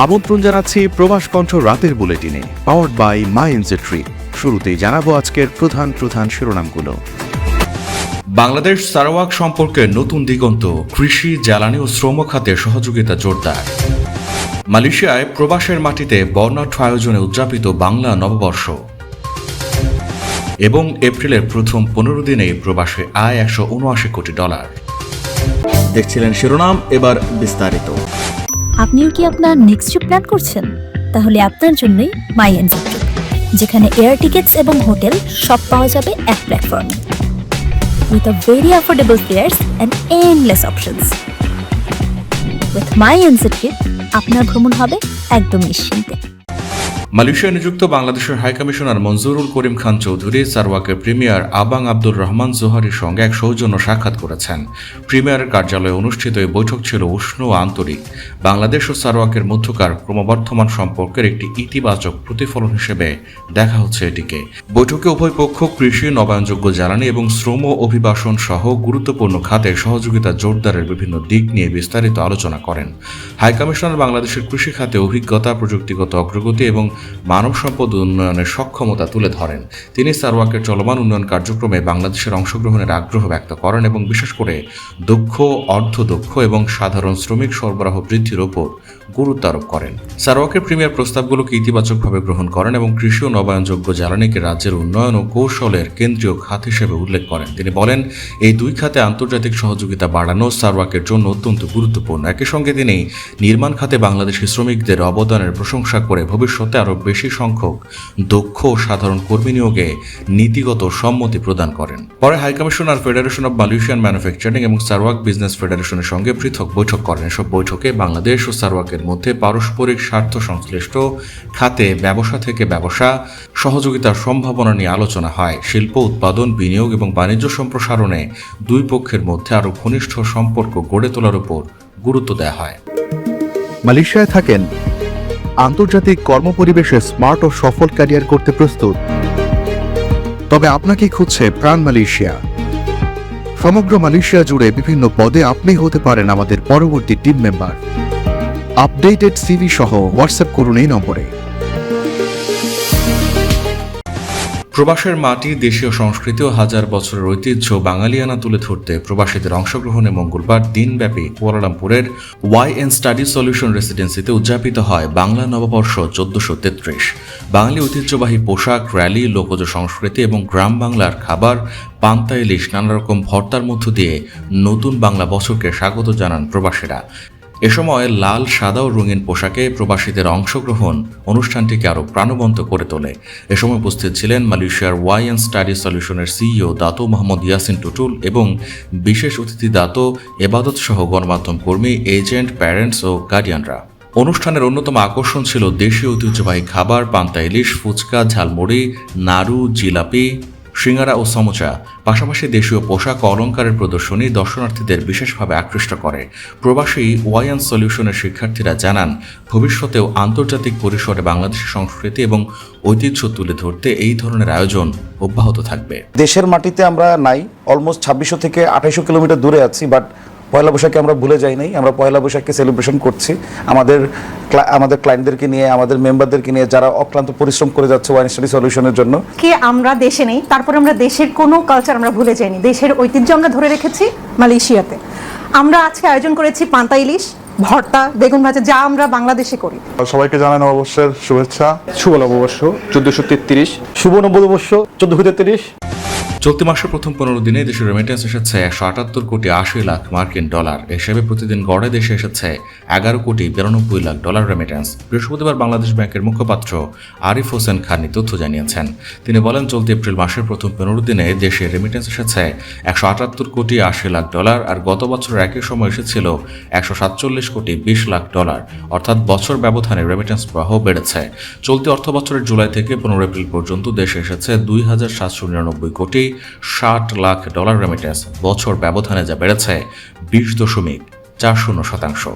আমন্ত্রণ জানাচ্ছি প্রবাস কণ্ঠ রাতের বুলেটিনে, পাওয়ার্ড বাই মাই ট্রিপ। শুরুতেই জানাবো আজকের প্রধান শিরোনামগুলো। বাংলাদেশ সারাওয়াক সম্পর্কে নতুন দিগন্ত, কৃষি, জ্বালানি ও শ্রম খাতে সহযোগিতা জোরদার। মালয়েশিয়ায় প্রবাসের মাটিতে বর্ণাঢ্য আয়োজনে উদযাপিত বাংলা নববর্ষ। এবং এপ্রিলের প্রথম 15 দিনে প্রবাসে আয় $179 কোটি। দেখছিলেন শিরোনাম, এবার বিস্তারিত। আপনিও কি আপনার নেক্সট ট্রিপ প্ল্যান করছেন? তাহলে আপনার জন্যই মাই ট্রিপ, যেখানে এয়ার টিকেটস এবং হোটেল সব পাওয়া যাবে এক প্ল্যাটফর্মে, with a very affordable fares and endless options. With my trip আপনার ভ্রমণ হবে একদম নিশ্চিন্তে। মালয়েশিয়ায় নিযুক্ত বাংলাদেশের high commissioner Manjurul Karim Khan Chowdhury সারওয়াকের premier আবাং Abdur Rahman জোহারির সঙ্গে এক সৌজন্য সাক্ষাৎ করেছেন। প্রিমিয়ারের কার্যালয়ে অনুষ্ঠিত এই বৈঠক ছিল উষ্ণ ও আন্তরিক। বাংলাদেশ ও সারওয়াকের মধ্যকার ক্রমবর্ধমান সম্পর্কের একটি ইতিবাচক প্রতিফলন হিসেবে দেখা হচ্ছে এটিকে। বৈঠকে উভয় পক্ষ কৃষি, নবায়নযোগ্য জ্বালানি এবং শ্রম অভিবাসন সহ গুরুত্বপূর্ণ খাতে সহযোগিতা জোরদারের বিভিন্ন দিক নিয়ে বিস্তারিত আলোচনা করেন। হাই কমিশনার বাংলাদেশের কৃষি খাতে অভিজ্ঞতা, প্রযুক্তিগত অগ্রগতি এবং মানব সম্পদ উন্নয়নের সক্ষমতা তুলে ধরেন। তিনি সারওয়াকের চলমান উন্নয়ন কার্যক্রমে বাংলাদেশের অংশগ্রহণের আগ্রহ ব্যক্ত করেন এবং বিশেষ করে দক্ষ, অর্ধদক্ষ এবং সাধারণ শ্রমিক সরবরাহ বৃদ্ধির ওপর গুরুত্ব আরোপ করেন। সারওয়াকের প্রিমিয়ার প্রস্তাবগুলোকে ইতিবাচকভাবে গ্রহণ করেন এবং কৃষি ও নবায়নযোগ্য জ্বালানিকে রাজ্যের উন্নয়ন ও কৌশলের কেন্দ্রীয় খাত হিসেবে উল্লেখ করেন। তিনি বলেন, এই দুই খাতে আন্তর্জাতিক সহযোগিতা বাড়ানো সারওয়াকের জন্য অত্যন্ত গুরুত্বপূর্ণ। একই সঙ্গে তিনি নির্মাণ খাতে বাংলাদেশি শ্রমিকদের অবদানের প্রশংসা করে ভবিষ্যতে আরও বেশি সংখ্যক দক্ষ ও সাধারণ কর্মী নিয়োগে নীতিগত সম্মতি প্রদান করেন। পরে high commissioner federation of Malaysian manufacturing এবং সারওয়াক বিজনেস ফেডারেশনের সঙ্গে পৃথক বৈঠক করেন। এসব বৈঠকে বাংলাদেশ ও সারওয়াকের মধ্যে পারস্পরিক স্বার্থ সংশ্লিষ্ট খাতে ব্যবসা থেকে ব্যবসা সহযোগিতার সম্ভাবনা নিয়ে আলোচনা হয়। শিল্প উৎপাদন, বিনিয়োগ এবং বাণিজ্য সম্প্রসারণে দুই পক্ষের মধ্যে আরও ঘনিষ্ঠ সম্পর্ক গড়ে তোলার উপর গুরুত্ব দেওয়া হয়। মালয়েশিয়ায় থাকেন, আন্তর্জাতিক কর্মপরিবেশে স্মার্ট ও সফল ক্যারিয়ার করতে প্রস্তুত? তবে আপনাকে খুঁজছে প্রাণ মালয়েশিয়া। সমগ্র মালয়েশিয়া জুড়ে বিভিন্ন পদে আপনি হতে পারেন আমাদের পরবর্তী টিম মেম্বার। আপডেটেড সিভি সহ হোয়াটসঅ্যাপ করুন এই নম্বরে। প্রবাসের মাটি, দেশীয় সংস্কৃতি ও হাজার বছরের ঐতিহ্য বাঙালিয়ানা তুলে ধরতে প্রবাসীদের অংশগ্রহণে মঙ্গলবার দিনব্যাপী কুয়ালালামপুরের ওয়াইএন স্টাডি সলিউশন রেসিডেন্সিতে উদযাপিত হয় বাংলা নববর্ষ 1433। বাঙালি ঐতিহ্যবাহী পোশাক, র্যালি, লোকজ সংস্কৃতি এবং গ্রাম বাংলার খাবার, পান্তা ইলিশ, নানা রকম ভর্তার মধ্য দিয়ে নতুন বাংলা বছরকে স্বাগত জানান প্রবাসীরা। এ সময় লাল, সাদা ও রঙিন পোশাকে প্রবাসীদের অংশগ্রহণ অনুষ্ঠানটিকে আরও প্রাণবন্ত করে তোলে। এ সময় উপস্থিত ছিলেন মালয়েশিয়ার ওয়াইএন স্টাডি সলিউশনের সিইও দাতো মোহাম্মদ ইয়াসিন টুটুল এবং বিশেষ অতিথি দাতো এবাদত সহ গণমাধ্যম কর্মী, এজেন্ট, প্যারেন্টস ও গার্ডিয়ানরা। অনুষ্ঠানের অন্যতম আকর্ষণ ছিল দেশীয় ঐতিহ্যবাহী খাবার, পান্তা ইলিশ, ফুচকা, ঝালমুড়ি, নাড়ু, জিলাপি, সিঙ্গারা ও সমোচা। পাশাপাশি দেশীয় পোশাক ও অলঙ্কারের প্রদর্শনী দর্শনার্থীদের বিশেষভাবে আকৃষ্ট করে। প্রবাসী ওয়াইএন সলিউশনের শিক্ষার্থীরা জানান, ভবিষ্যতেও আন্তর্জাতিক পরিসরে বাংলাদেশের সংস্কৃতি এবং ঐতিহ্য তুলে ধরতে এই ধরনের আয়োজন অব্যাহত থাকবে। দেশের মাটিতে আমরা নাই, অলমোস্ট 2600 থেকে 2800 কিলোমিটার দূরে আছি, বাট পয়লা বৈশাখকে আমরা ভুলে যাই নাই। আমরা পয়লা বৈশাখকে সেলিব্রেশন করছি আমাদের ক্লায়েন্টদেরকে নিয়ে, আমাদের মেম্বারদেরকে নিয়ে, যারা অক্লান্ত পরিশ্রম করে যাচ্ছে ওয়াইন স্টাডি সলিউশনের জন্য। কি আমরা দেশে নেই, তারপরে আমরা দেশের কোনো কালচার আমরা ভুলে যাইনি, দেশের ঐতিহ্য আমরা ধরে রেখেছি মালয়েশিয়াতে। আমরা আজকে আয়োজন করেছি পান্তা ইলিশ, ভর্তা, বেগুন ভাজা, যা আমরা বাংলাদেশে করি। সবাইকে জানাই নববর্ষের শুভেচ্ছা। শুভ নববর্ষ 1433। শুভ নববর্ষ 1433। চলতি মাসের প্রথম 15 দিনে দেশের রেমিটেন্স এসেছে $178 কোটি 80 লাখ মার্কিন ডলার। হিসেবে প্রতিদিন গড়ে দেশে এসেছে $11 কোটি 92 লাখ ডলার রেমিটেন্স। বৃহস্পতিবার বাংলাদেশ ব্যাংকের মুখপাত্র আরিফ হোসেন খানি তথ্য জানিয়েছেন। তিনি বলেন, চলতি এপ্রিল মাসের প্রথম 15 দিনে দেশে রেমিটেন্স এসেছে $178 কোটি 80 লাখ ডলার, আর গত বছরের একই সময় এসেছিল $147 কোটি 20 লাখ ডলার। অর্থাৎ বছর ব্যবধানে রেমিটেন্স প্রবাহ বেড়েছে। চলতি অর্থ বছরের জুলাই থেকে 15 এপ্রিল পর্যন্ত দেশে এসেছে $2,799 কোটি 60 লাখ ডলার রেমিটেন্স। বছর ব্যবধানে যা বেড়েছে 20.40%।